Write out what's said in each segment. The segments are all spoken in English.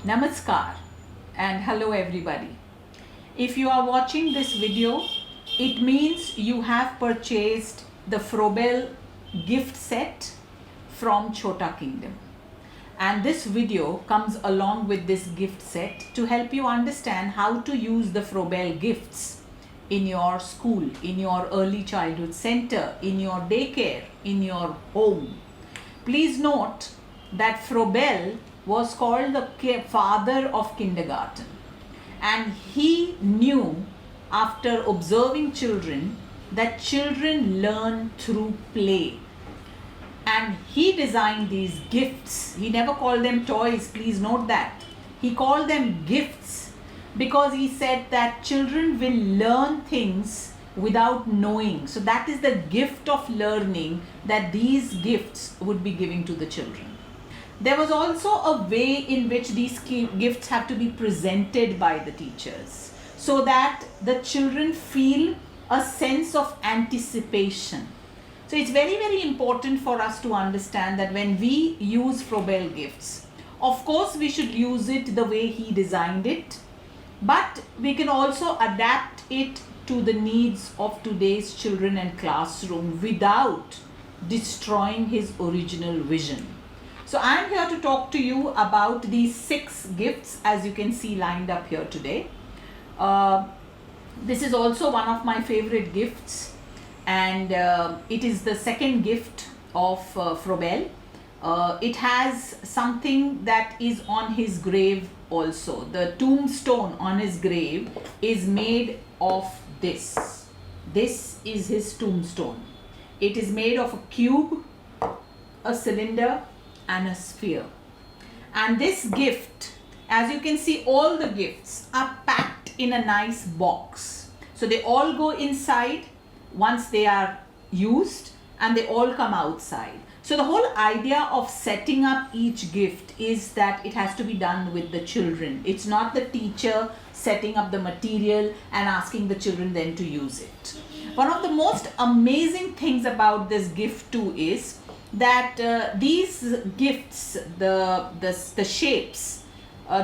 Namaskar and hello everybody. If you are watching this video, it means you have purchased the Frobel gift set from Chota Kingdom. And this video comes along with this gift set to help you understand how to use the Frobel gifts in your school, in your early childhood center, in your daycare, in your home. Please note that Frobel was called the father of kindergarten, and he knew after observing children that children learn through play, and he designed these gifts. He never called them toys, please note that. He called them gifts because he said that children will learn things without knowing. So that is the gift of learning that these gifts would be giving to the children. There was also a way in which these gifts have to be presented by the teachers so that the children feel a sense of anticipation. So it's very, very important for us to understand that when we use Frobel gifts, of course we should use it the way he designed it, but we can also adapt it to the needs of today's children and classroom without destroying his original vision. So I am here to talk to you about these 6 gifts, as you can see lined up here today. This is also one of my favorite gifts, and it is the second gift of Frobel. It has something that is on his grave also. The tombstone on his grave is made of this. This is his tombstone. It is made of a cube, a cylinder, and a sphere. And this gift, as you can see, all the gifts are packed in a nice box. So they all go inside once they are used, and they all come outside. So the whole idea of setting up each gift is that it has to be done with the children. It's not the teacher setting up the material and asking the children then to use it. One of the most amazing things about this gift too is that these gifts, the shapes,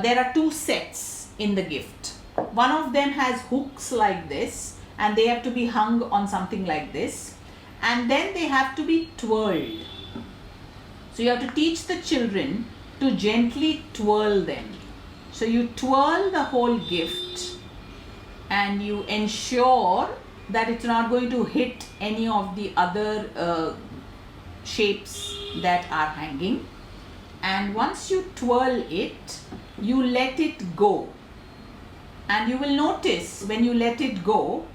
there are 2 sets in the gift. One of them has hooks like this, and they have to be hung on something like this, and then they have to be twirled. So you have to teach the children to gently twirl them. So you twirl the whole gift and you ensure that it's not going to hit any of the other shapes that are hanging. And once you twirl it, you let it go. And you will notice when you let it go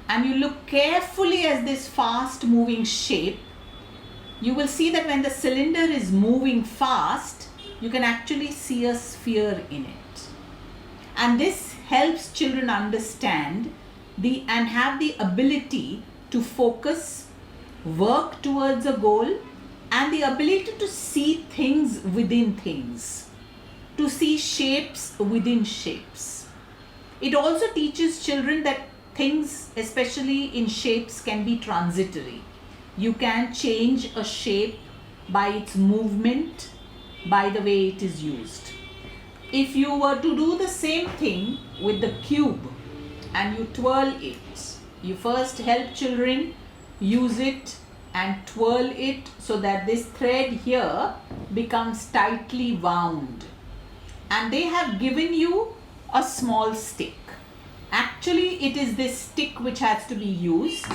and you look carefully at this fast moving shape, you will see that when the cylinder is moving fast, you can actually see a sphere in it. And this helps children understand and have the ability to focus, work towards a goal, and the ability to see things within things, to see shapes within shapes. It also teaches children that things, especially in shapes, can be transitory. You can change a shape by its movement, by the way it is used. If you were to do the same thing with the cube and you twirl it, you first help children use it and twirl it so that this thread here becomes tightly wound, and they have given you a small stick. Actually, it is this stick which has to be used,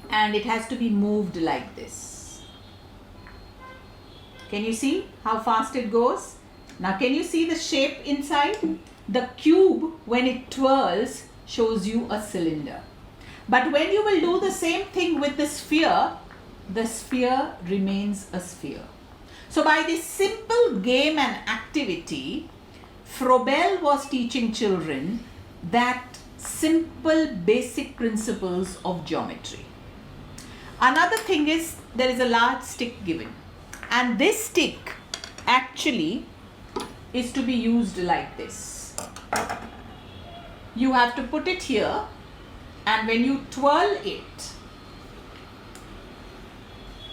and it has to be moved like this. Can you see how fast it goes? Now can you see the shape inside? The cube, when it twirls, shows you a cylinder. But when you will do the same thing with the sphere remains a sphere. So by this simple game and activity, Frobel was teaching children that simple basic principles of geometry. Another thing is there is a large stick given, and this stick actually is to be used like this. You have to put it here, and when you twirl it,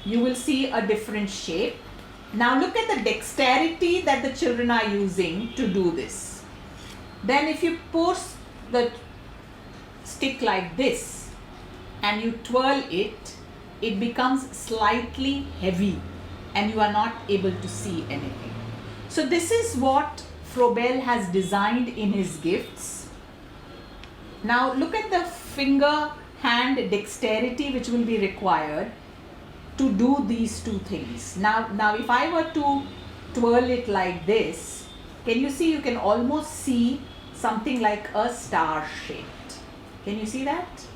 you will see a different shape, Now look at the dexterity that the children are using to do this. Then if you push the stick like this and you twirl it, it becomes slightly heavy and you are not able to see anything. So this is what Froebel has designed in his gifts. Now look at the finger hand dexterity which will be required to do these two things. Now if I were to twirl it like this, can you see, you can almost see something like a star shaped. Can you see that?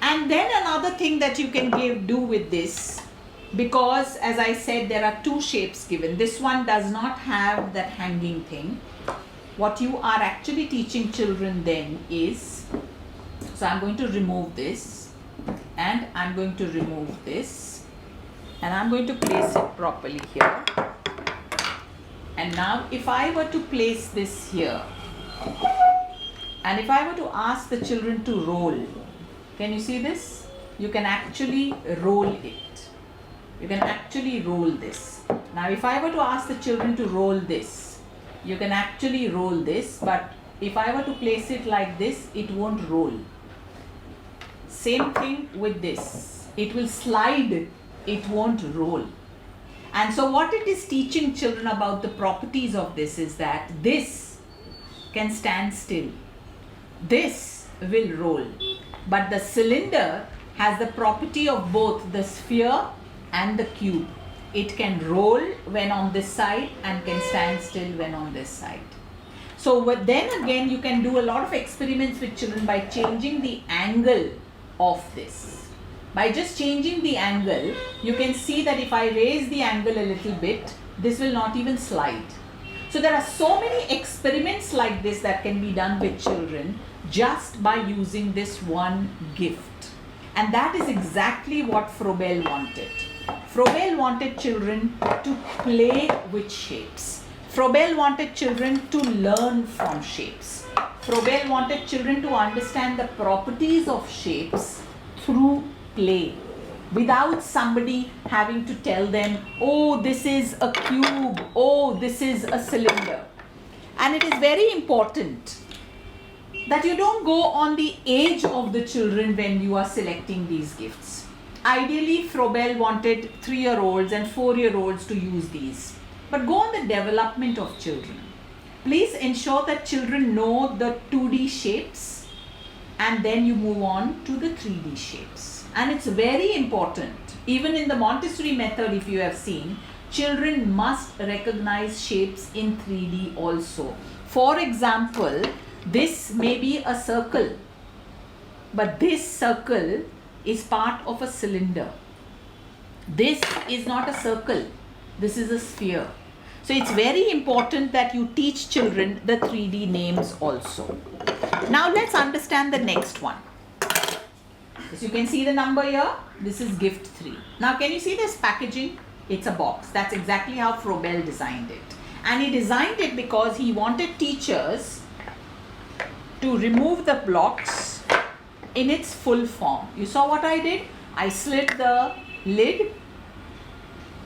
And then another thing that you can do with this, because as I said there are two shapes given. This one does not have that hanging thing. What you are actually teaching children then is, so I'm going to remove this and I'm going to remove this and I'm going to place it properly here. And now if I were to place this here and if I were to ask the children to roll, can you see this? You can actually roll it. You can actually roll this. Now if I were to ask the children to roll this, you can actually roll this, but if I were to place it like this, it won't roll. Same thing with this. It will slide, it won't roll. And so what it is teaching children about the properties of this is that this can stand still. This will roll. But the cylinder has the property of both the sphere and the cube. It can roll when on this side and can stand still when on this side. So then again you can do a lot of experiments with children by changing the angle of this. By just changing the angle, you can see that if I raise the angle a little bit, this will not even slide. So there are so many experiments like this that can be done with children just by using this one gift. And that is exactly what Froebel wanted. Froebel wanted children to play with shapes. Froebel wanted children to learn from shapes. Froebel wanted children to understand the properties of shapes through play, without somebody having to tell them, oh, this is a cube, oh, this is a cylinder. And it is very important that you don't go on the age of the children when you are selecting these gifts. Ideally, Froebel wanted 3-year-olds and 4-year-olds to use these. But go on the development of children. Please ensure that children know the 2D shapes and then you move on to the 3D shapes. And it's very important, even in the Montessori method, if you have seen, children must recognize shapes in 3D also. For example, this may be a circle, but this circle is part of a cylinder. This is not a circle, this is a sphere. So it's very important that you teach children the 3D names also. Now let's understand the next one. So you can see the number here, this is gift 3. Now can you see this packaging? It's a box. That's exactly how Froebel designed it. And he designed it because he wanted teachers to remove the blocks in its full form. You saw what I did? I slit the lid.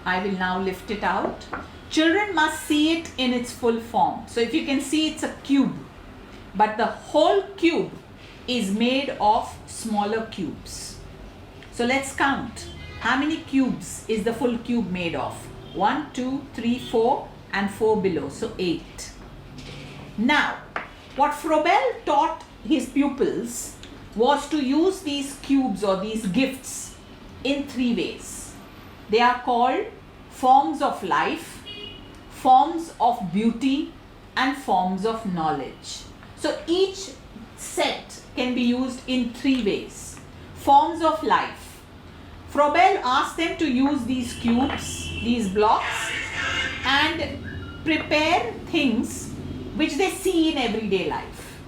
I will now lift it out. Children must see it in its full form. So if you can see, it's a cube, but the whole cube is made of smaller cubes. So let's count. How many cubes is the full cube made of? 1, 2, 3, 4 and 4 below. So 8. Now, what Froebel taught his pupils was to use these cubes or these gifts in 3 ways. They are called forms of life, forms of beauty and forms of knowledge. So each set can be used in 3 ways. Forms of life. Froebel asked them to use these cubes, these blocks, and prepare things which they see in everyday life.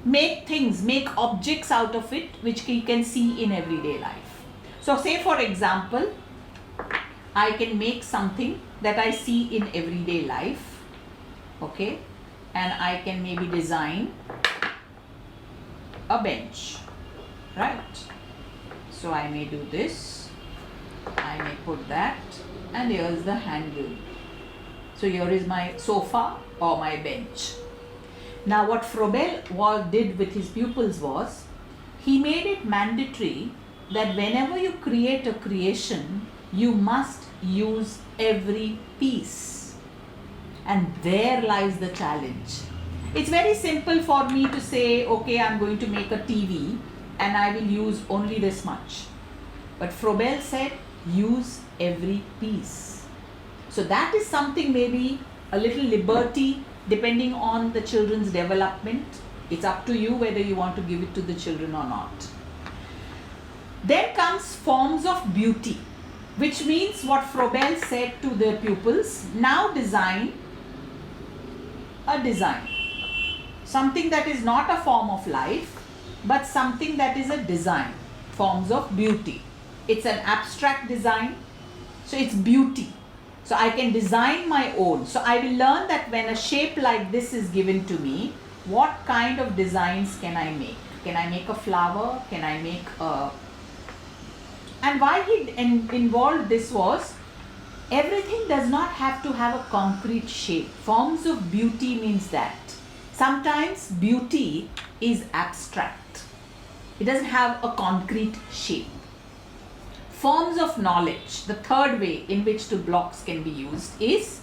Make things, make objects out of it which you can see in everyday life. So say for example, I can make something that I see in everyday life, okay, and I can maybe design a bench, right? So I may do this I may put that, and here is the handle. So here is my sofa or my bench. Now what Froebel did with his pupils was, he made it mandatory that whenever you create a creation, you must use every piece. And there lies the challenge. It's very simple for me to say, okay, I'm going to make a TV and I will use only this much. But Frobel said, use every piece. So that is something, maybe a little liberty depending on the children's development. It's up to you whether you want to give it to the children or not. Then comes forms of beauty, which means what Frobel said to their pupils, now design a design. Something that is not a form of life, but something that is a design. Forms of beauty. It's an abstract design, so it's beauty. So I can design my own. So I will learn that when a shape like this is given to me, what kind of designs can I make? Can I make a flower? Can I make a... And why he involved this was, everything does not have to have a concrete shape. Forms of beauty means that. Sometimes beauty is abstract. It doesn't have a concrete shape. Forms of knowledge, the third way in which two blocks can be used is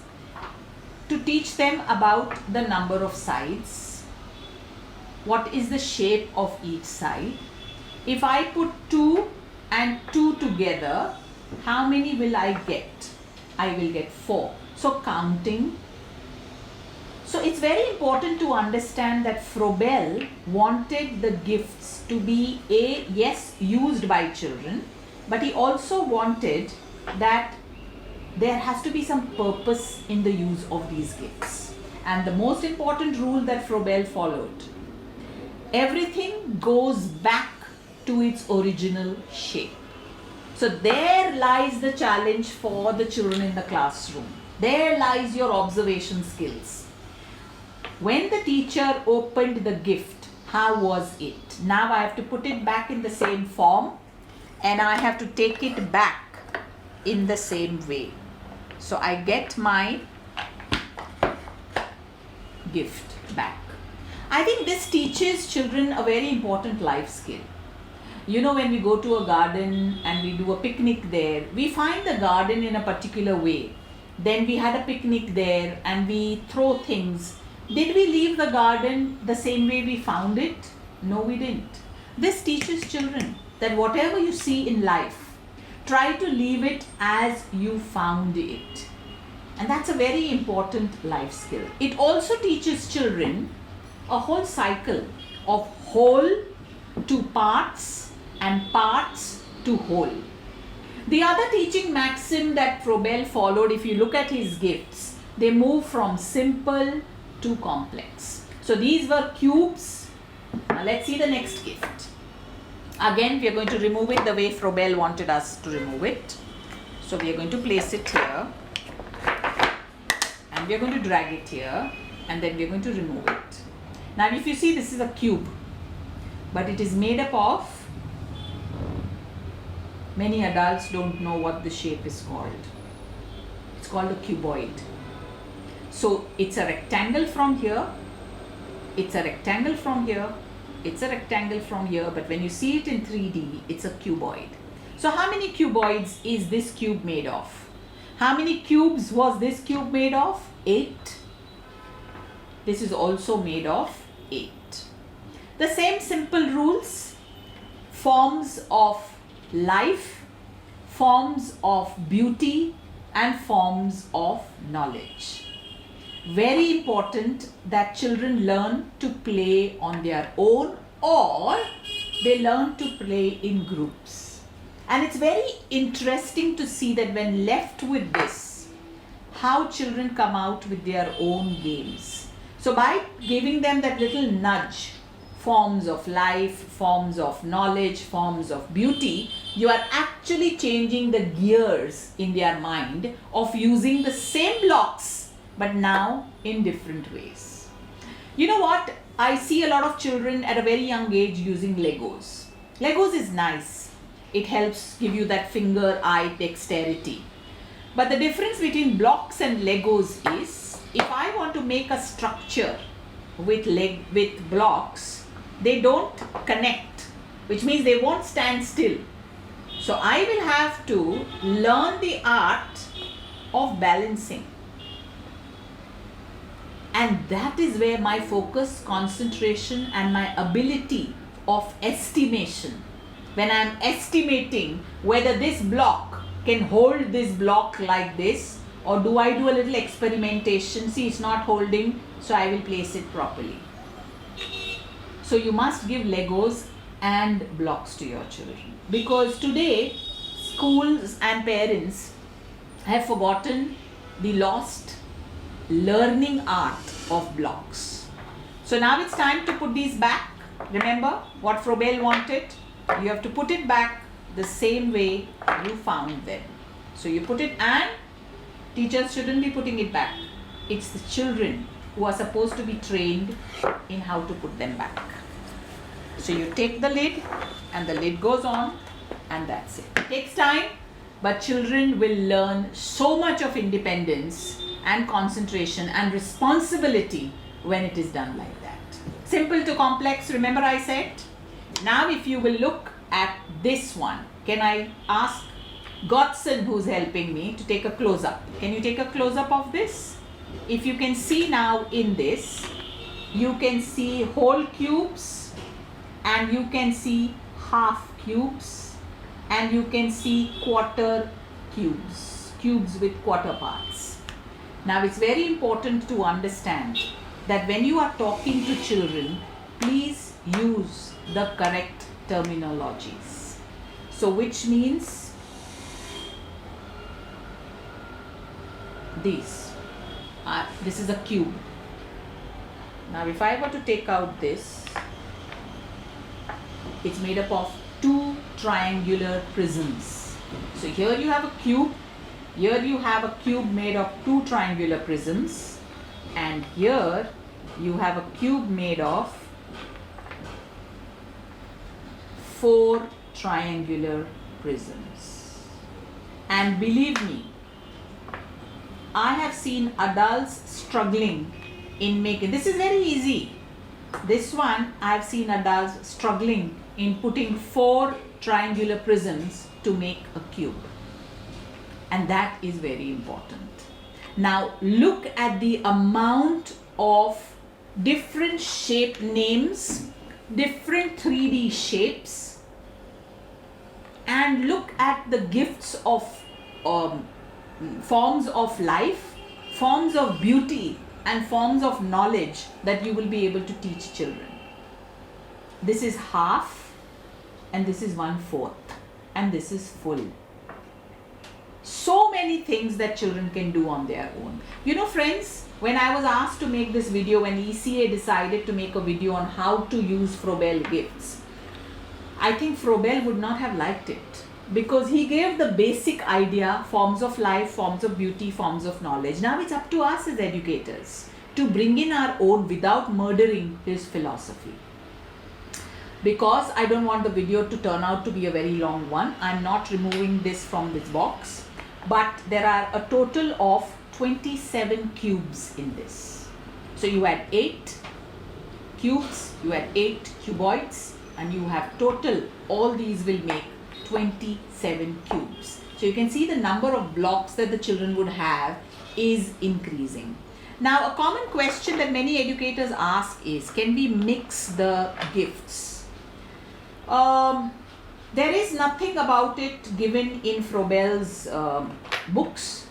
to teach them about the number of sides. What is the shape of each side? If I put 2 and 2 together, how many will I get? I will get 4. So counting. So it's very important to understand that Frobel wanted the gifts to be yes, used by children, but he also wanted that there has to be some purpose in the use of these gifts. And the most important rule that Frobel followed, everything goes back to its original shape. So there lies the challenge for the children in the classroom. There lies your observation skills. When the teacher opened the gift, how was it? Now I have to put it back in the same form and I have to take it back in the same way. So I get my gift back. I think this teaches children a very important life skill. You know, when we go to a garden and we do a picnic there, we find the garden in a particular way. Then we had a picnic there and we throw things. Did we leave the garden the same way we found it? No, we didn't. This teaches children that whatever you see in life, try to leave it as you found it. And that's a very important life skill. It also teaches children a whole cycle of whole to parts and parts to whole. The other teaching maxim that Frobel followed, if you look at his gifts, they move from simple to complex. So these were cubes. Now let's see the next gift. Again, we are going to remove it the way Frobel wanted us to remove it. So we are going to place it here and we are going to drag it here and then we are going to remove it. Now if you see, this is a cube, but it is made up of, many adults don't know what the shape is called. It's called a cuboid. So it's a rectangle from here, it's a rectangle from here, it's a rectangle from here, but when you see it in 3D, it's a cuboid. So how many cuboids is this cube made of? How many cubes was this cube made of? 8. This is also made of 8. The same simple rules, forms of life, forms of beauty, and forms of knowledge. Very important that children learn to play on their own or they learn to play in groups. And it's very interesting to see that when left with this, how children come out with their own games. So by giving them that little nudge, forms of life, forms of knowledge, forms of beauty, you are actually changing the gears in their mind of using the same blocks but now in different ways. You know what? I see a lot of children at a very young age using Legos. Legos is nice. It helps give you that finger-eye dexterity. But the difference between blocks and Legos is, if I want to make a structure with blocks, they don't connect, which means they won't stand still. So I will have to learn the art of balancing. And that is where my focus, concentration, and my ability of estimation, when I am estimating whether this block can hold this block like this, or do I do a little experimentation, see it's not holding, so I will place it properly. So you must give Legos and blocks to your children, because today schools and parents have forgotten the lost learning art of blocks. So now it's time to put these back. Remember what Froebel wanted? You have to put it back the same way you found them. So you put it, and teachers shouldn't be putting it back. It's the children who are supposed to be trained in how to put them back. So you take the lid, and the lid goes on, and that's it. It takes time, but children will learn so much of independence and concentration and responsibility when it is done like that. Simple to complex, remember I said? Now if you will look at this one, can I ask Godson, who's helping me, to take a close-up? Can you take a close-up of this? If you can see now in this, you can see whole cubes, and you can see half cubes, and you can see quarter cubes, cubes with quarter parts. Now it's very important to understand that when you are talking to children, please use the correct terminologies. So which means this is a cube. Now if I were to take out this, it's made up of two triangular prisms. So here you have a cube, here you have a cube made of two triangular prisms, and here you have a cube made of four triangular prisms. And believe me, I have seen adults struggling in making, this is very easy. This one I have seen adults struggling in putting four triangular prisms to make a cube. And that is very important. Now look at the amount of different shape names, different 3D shapes, and look at the gifts of forms of life, forms of beauty, and forms of knowledge that you will be able to teach children. This is half, and this is 1/4, and this is full. So many things that children can do on their own. You know friends, when I was asked to make this video, when ECA decided to make a video on how to use Frobel gifts, I think Froebel would not have liked it, because he gave the basic idea, forms of life, forms of beauty, forms of knowledge. Now it's up to us as educators to bring in our own without murdering his philosophy. Because I don't want the video to turn out to be a very long one, I'm not removing this from this box, but there are a total of 27 cubes in this. So you add 8 cubes, you add 8 cuboids, and you have total, all these will make 27 cubes. So you can see the number of blocks that the children would have is increasing. Now a common question that many educators ask is, can we mix the gifts? There is nothing about it given in Froebel's books.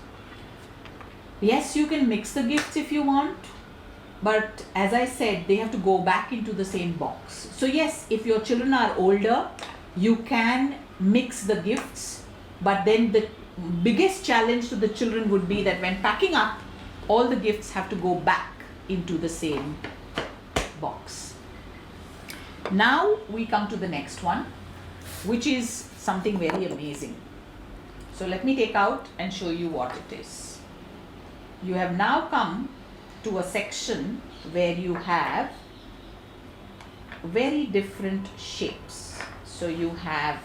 Yes, you can mix the gifts if you want, but as I said, they have to go back into the same box. So yes, if your children are older, you can mix the gifts, but then the biggest challenge to the children would be that when packing up, all the gifts have to go back into the same box. Now we come to the next one, which is something very amazing. So let me take out and show you what it is. You have now come to a section where you have very different shapes. So you have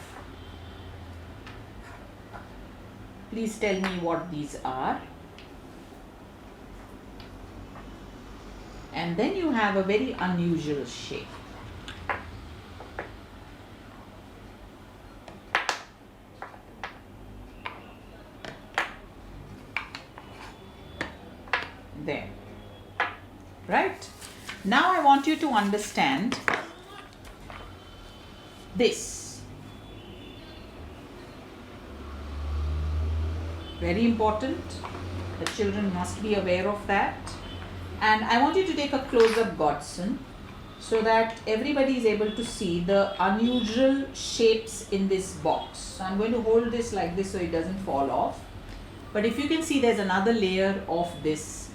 Please tell me what these are. And then you have a very unusual shape. There. Right? Now I want you to understand this. Very important. The children must be aware of that. And I want you to take a close-up Godson so that everybody is able to see the unusual shapes in this box. So I'm going to hold this like this so it doesn't fall off. But if you can see, there's another layer of this.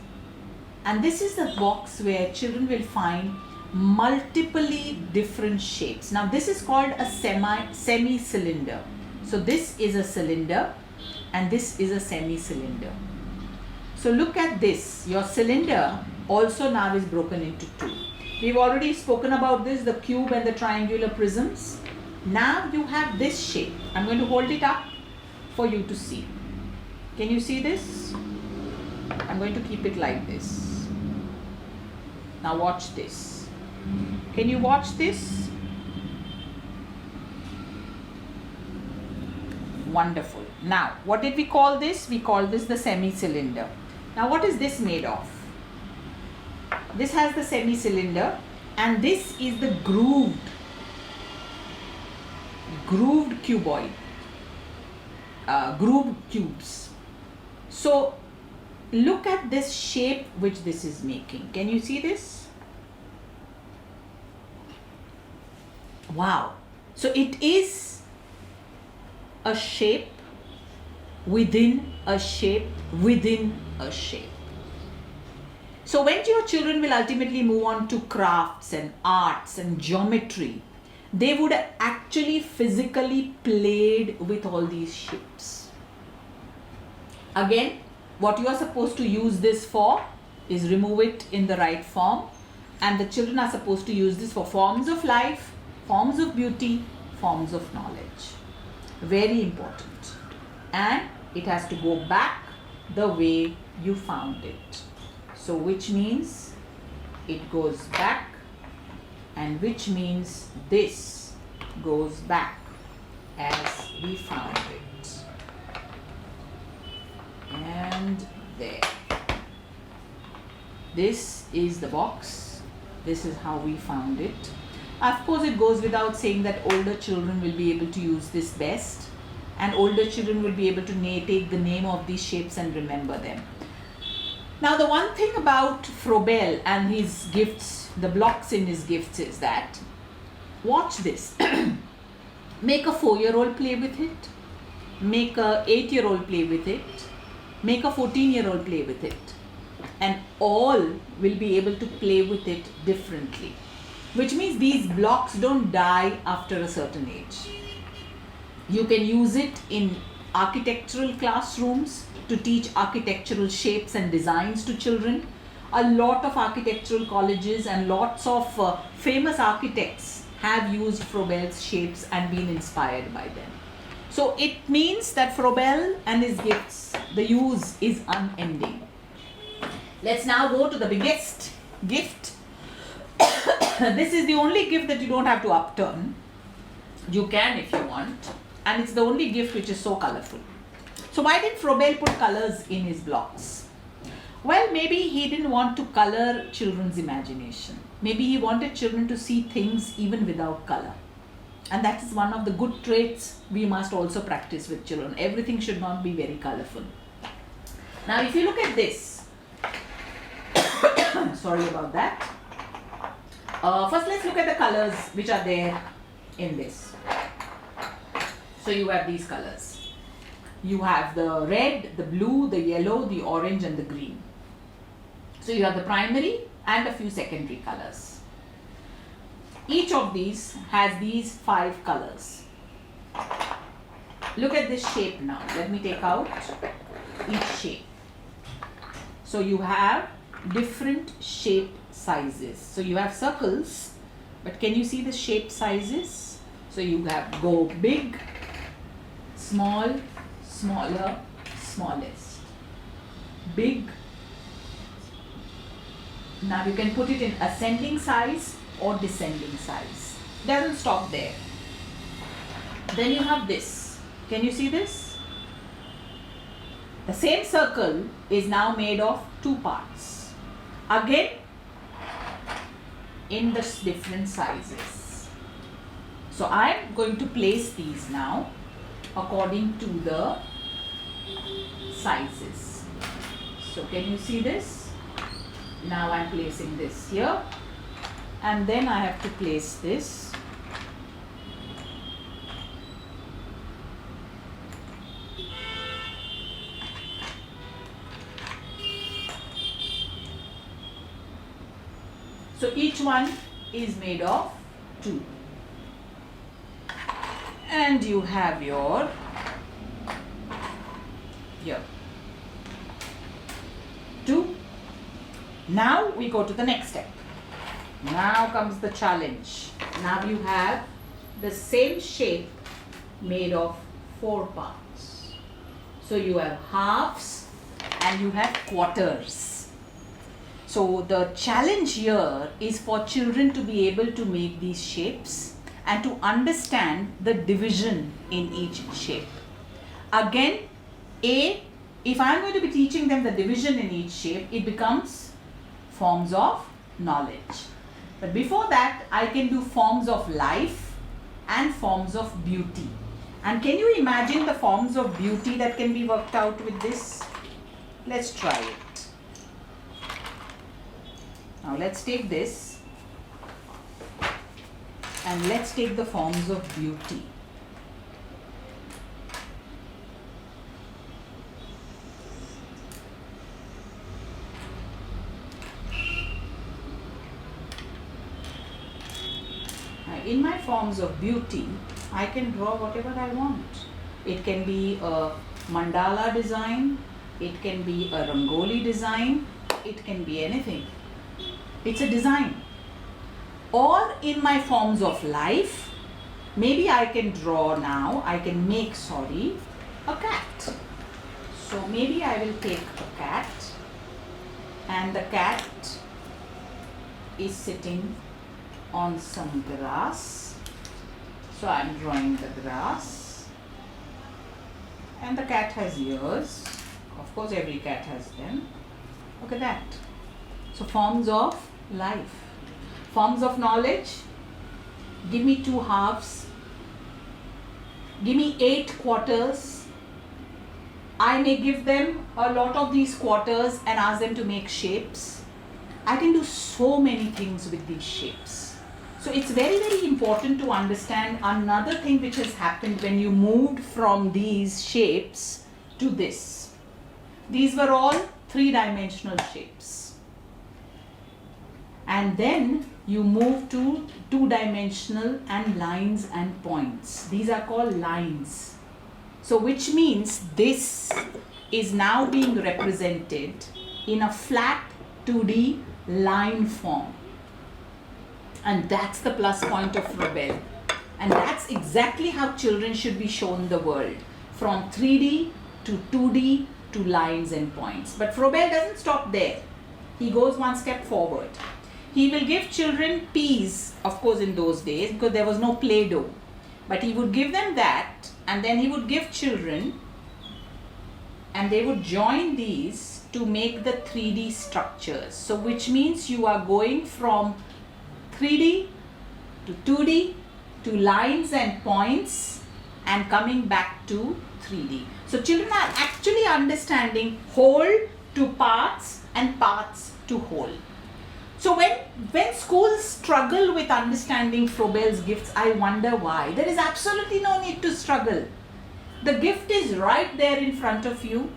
And this is the box where children will find multiply different shapes. Now this is called a semi-cylinder. So this is a cylinder and this is a semi-cylinder. So look at this. Your cylinder also now is broken into two. We've already spoken about this, the cube and the triangular prisms. Now you have this shape. I'm going to hold it up for you to see. Can you see this? I'm going to keep it like this. Now watch this. Can you watch this? Wonderful. Now, what did we call this? We call this the semi-cylinder. Now, what is this made of? This has the semi-cylinder and this is the grooved cuboid, grooved cubes. So, look at this shape which this is making. Can you see this? Wow. So, it is a shape within a shape within a shape. So when your children will ultimately move on to crafts and arts and geometry, they would actually physically played with all these shapes. Again, what you are supposed to use this for is remove it in the right form, and the children are supposed to use this for forms of life, forms of beauty, forms of knowledge. Very important. And it has to go back the way you found it. So which means it goes back, and which means this goes back as we found it. And there. This is the box. This is how we found it. Of course, it goes without saying that older children will be able to use this best, and older children will be able to take the name of these shapes and remember them. Now, the one thing about Frobel and his gifts, the blocks in his gifts, is that, watch this, make a 4-year-old play with it, make a 8-year-old play with it, make a 14-year-old play with it, and all will be able to play with it differently. Which means these blocks don't die after a certain age. You can use it in architectural classrooms to teach architectural shapes and designs to children. A lot of architectural colleges and lots of famous architects have used Froebel's shapes and been inspired by them. So it means that Frobel and his gifts, the use is unending. Let's now go to the biggest gift. This is the only gift that you don't have to upturn. You can if you want. And it's the only gift which is so colorful. So why did Froebel put colors in his blocks? Well, maybe he didn't want to color children's imagination. Maybe he wanted children to see things even without color. And that is one of the good traits we must also practice with children. Everything should not be very colorful. Now, if you look at this, sorry about that. First, let's look at the colors which are there in this. So you have these colors. You have the red, the blue, the yellow, the orange and the green. So you have the primary and a few secondary colors. Each of these has these 5 colors. Look at this shape now. Let me take out each shape. So you have different shape sizes. So you have circles, but can you see the shape sizes? So you have go big, small, smaller, smallest. Big. Now you can put it in ascending size or descending size. Doesn't stop there. Then you have this. Can you see this? The same circle is now made of two parts. Again, in the different sizes. So I am going to place these now according to the sizes. So can you see this? Now I am placing this here, and then I have to place this . So each one is made of two. And you have your here. Two. Now we go to the next step. Now comes the challenge. Now you have the same shape made of four parts. So you have halves and you have quarters. So the challenge here is for children to be able to make these shapes and to understand the division in each shape. Again, if I am going to be teaching them the division in each shape, it becomes forms of knowledge. But before that, I can do forms of life and forms of beauty. And can you imagine the forms of beauty that can be worked out with this? Let's try it. Now let's take this and let's take the forms of beauty. Now in my forms of beauty, I can draw whatever I want. It can be a mandala design, it can be a rangoli design, it can be anything. It's a design. Or in my forms of life, maybe I can draw now, I can make, a cat. So maybe I will take a cat, and the cat is sitting on some grass. So I am drawing the grass, and the cat has ears. Of course every cat has them. Look at that. So forms of life. Forms of knowledge. Give me two halves. Give me 8 quarters. I may give them a lot of these quarters and ask them to make shapes. I can do so many things with these shapes. So it's very, very important to understand another thing which has happened when you moved from these shapes to this. These were all 3-dimensional shapes. And then you move to 2-dimensional and lines and points. These are called lines. So which means this is now being represented in a flat 2D line form. And that's the plus point of Froebel. And that's exactly how children should be shown the world. From 3D to 2D to lines and points. But Froebel doesn't stop there. He goes one step forward. He will give children peas, of course in those days, because there was no Play-Doh. But he would give them that, and then he would give children, and they would join these to make the 3D structures. So which means you are going from 3D to 2D to lines and points and coming back to 3D. So children are actually understanding whole to parts and parts to whole. So when schools struggle with understanding Froebel's gifts, I wonder why. There is absolutely no need to struggle. The gift is right there in front of you.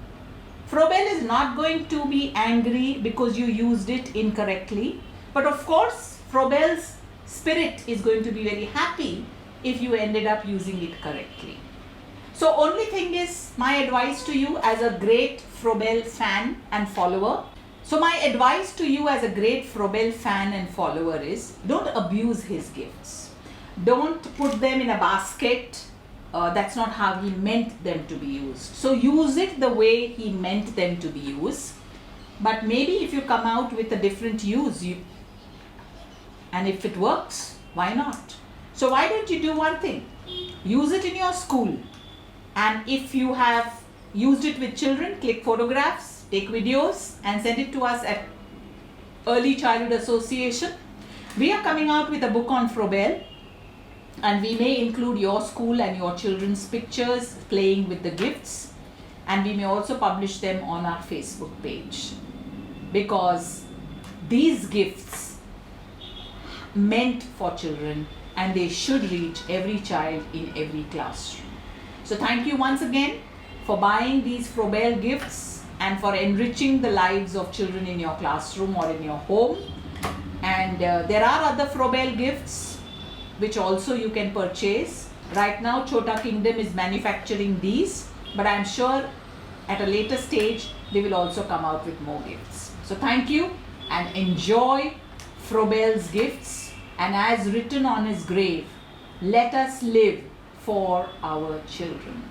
Froebel is not going to be angry because you used it incorrectly. But of course, Froebel's spirit is going to be very happy if you ended up using it correctly. So only thing is, my advice to you as a great Froebel fan and follower, so my advice to you as a great Frobel fan and follower is, don't abuse his gifts. Don't put them in a basket that's not how he meant them to be used. So use it the way he meant them to be used. But maybe if you come out with a different use, and if it works, why not? So why don't you do one thing? Use it in your school. And if you have used it with children, click photographs, take videos and send it to us at Early Childhood Association. We are coming out with a book on Frobel, and we may include your school and your children's pictures playing with the gifts, and we may also publish them on our Facebook page, because these gifts meant for children and they should reach every child in every classroom. So thank you once again for buying these Frobel gifts and for enriching the lives of children in your classroom or in your home. And there are other Frobel gifts which also you can purchase. Right now Chota Kingdom is manufacturing these, but I'm sure at a later stage they will also come out with more gifts. So thank you and enjoy Frobel's gifts, and as written on his grave, let us live for our children.